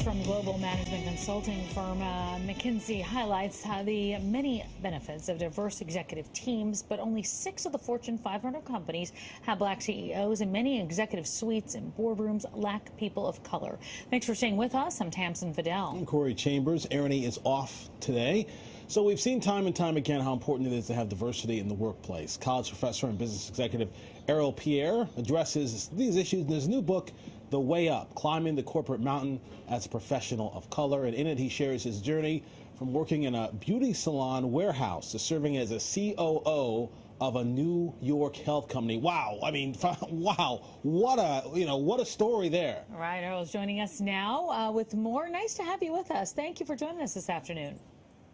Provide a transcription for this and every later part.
From global management consulting firm McKinsey highlights how the many benefits of diverse executive teams, but only 6 of the Fortune 500 companies have black CEOs, and many executive suites and boardrooms lack people of color. Thanks for staying with us. I'm Tamsin Fidel. I'm Corey Chambers. Ernie is off today. So we've seen time and time again how important it is to have diversity in the workplace. College professor and business executive Errol Pierre addresses these issues in his new book, The Way Up, Climbing the Corporate Mountain as a Professional of Color. And in it, he shares his journey from working in a beauty salon warehouse to serving as a COO of a New York health company. Wow. I mean, wow. What a story there. All right. Errol's joining us now with more. Nice to have you with us. Thank you for joining us this afternoon.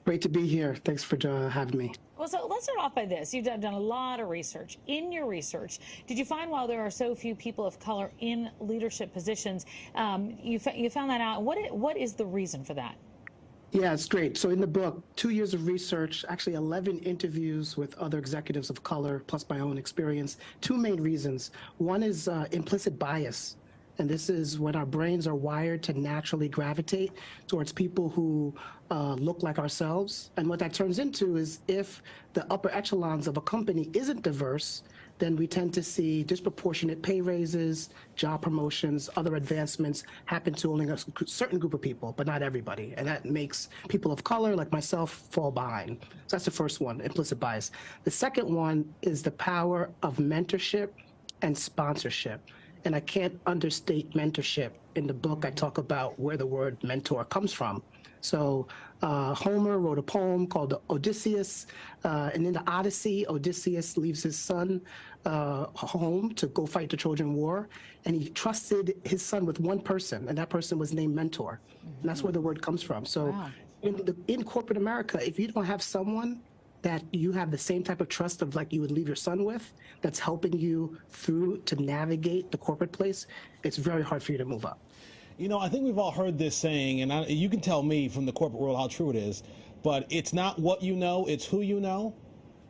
Great to be here. Thanks for having me. Well, so let's start off by this. You've done a lot of research. In your research, did you find while there are so few people of color in leadership positions, you found that out? What is the reason for that? Yeah, it's great. So in the book, 2 years of research, actually 11 interviews with other executives of color, plus my own experience. 2 main reasons. One is implicit bias. And this is when our brains are wired to naturally gravitate towards people who look like ourselves. And what that turns into is if the upper echelons of a company isn't diverse, then we tend to see disproportionate pay raises, job promotions, other advancements happen to only a certain group of people, but not everybody. And that makes people of color like myself fall behind. So that's the first one, implicit bias. The second one is the power of mentorship and sponsorship. And I can't understate mentorship. In the book, I talk about where the word mentor comes from. So Homer wrote a poem called Odysseus, and in the Odyssey, Odysseus leaves his son home to go fight the Trojan War, and he trusted his son with one person, and that person was named mentor. And that's where the word comes from. So wow. in corporate America, if you don't have someone that you have the same type of trust of like you would leave your son with, that's helping you through to navigate the corporate place, it's very hard for you to move up. You know, I think we've all heard this saying, and you can tell me from the corporate world how true it is, but it's not what you know, it's who you know.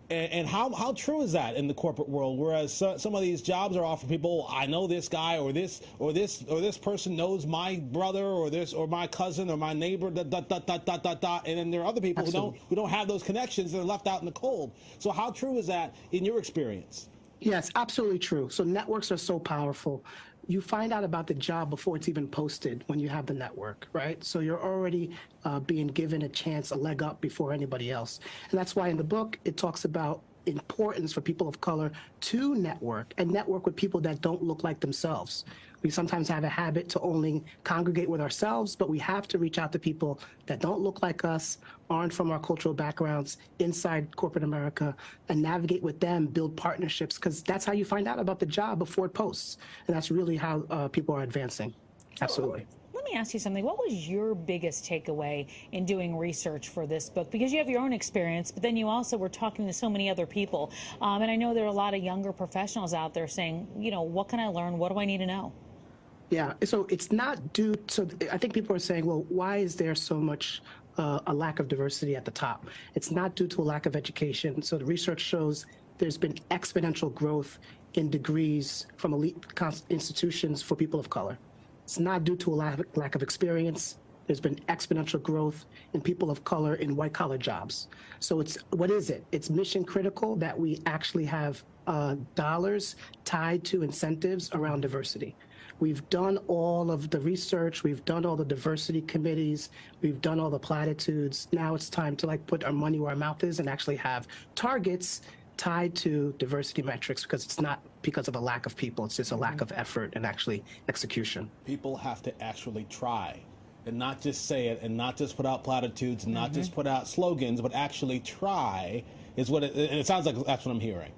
And how true is that in the corporate world? Whereas some of these jobs are offered people, I know this guy or this person knows my brother or my cousin or my neighbor, and then there are other people who don't have those connections that are left out in the cold. So how true is that in your experience? Yes, absolutely true. So networks are so powerful. You find out about the job before it's even posted when you have the network, right? So you're already being given a chance, a leg up before anybody else. And that's why in the book, it talks about importance for people of color to network and network with people that don't look like themselves. We sometimes have a habit to only congregate with ourselves, but we have to reach out to people that don't look like us, aren't from our cultural backgrounds inside corporate America, and navigate with them, build partnerships, because that's how you find out about the job before it posts. And that's really how people are advancing. Absolutely. Let me ask you something. What was your biggest takeaway in doing research for this book? Because you have your own experience, but then you also were talking to so many other people. And I know there are a lot of younger professionals out there saying, you know, what can I learn? What do I need to know? Yeah, so it's not due to, I think people are saying, well, why is there so much a lack of diversity at the top? It's not due to a lack of education. So the research shows there's been exponential growth in degrees from elite institutions for people of color. It's not due to a lack of experience. There's been exponential growth in people of color in white-collar jobs. So what is it? It's mission critical that we actually have dollars tied to incentives around diversity. We've done all of the research. We've done all the diversity committees. We've done all the platitudes. Now it's time to put our money where our mouth is and actually have targets tied to diversity metrics, because it's not because of a lack of people. It's just a lack of effort and actually execution. People have to actually try and not just say it and not just put out platitudes and not just put out slogans, but actually try is what and it sounds like that's what I'm hearing.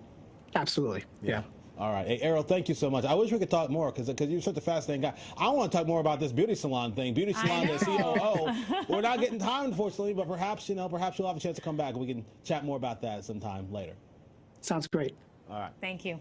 Absolutely. Yeah. All right. Hey, Errol, thank you so much. I wish we could talk more because you're such a fascinating guy. I want to talk more about this beauty salon thing. Beauty salon, the COO. We're not getting time, unfortunately, but perhaps you'll have a chance to come back and we can chat more about that sometime later. Sounds great. All right. Thank you.